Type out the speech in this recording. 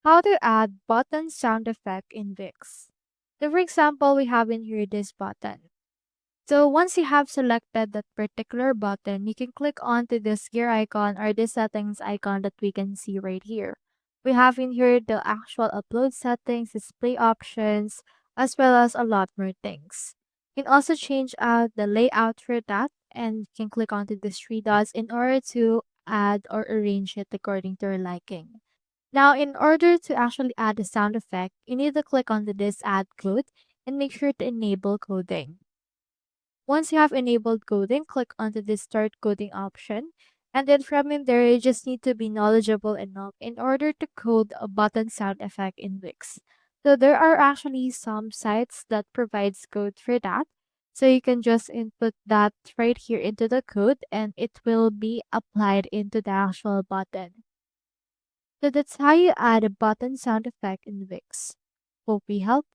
How to add button sound effect in Wix. So for example, we have in here this button. So once you have selected that particular button, you can click onto this gear icon or this settings icon that we can see right here. We have in here the actual upload settings, display options, as well as a lot more things. You can also change out the layout for that and you can click onto these three dots in order to add or arrange it according to your liking. Now, in order to actually add a sound effect, you need to click onto this add code and make sure to enable coding. Once you have enabled coding, click onto the start coding option. And then from in there, you just need to be knowledgeable enough in order to code a button sound effect in Wix. So there are actually some sites that provides code for that. So you can just input that right here into the code and it will be applied into the actual button. So that's how you add a button sound effect in Wix. Hope we helped.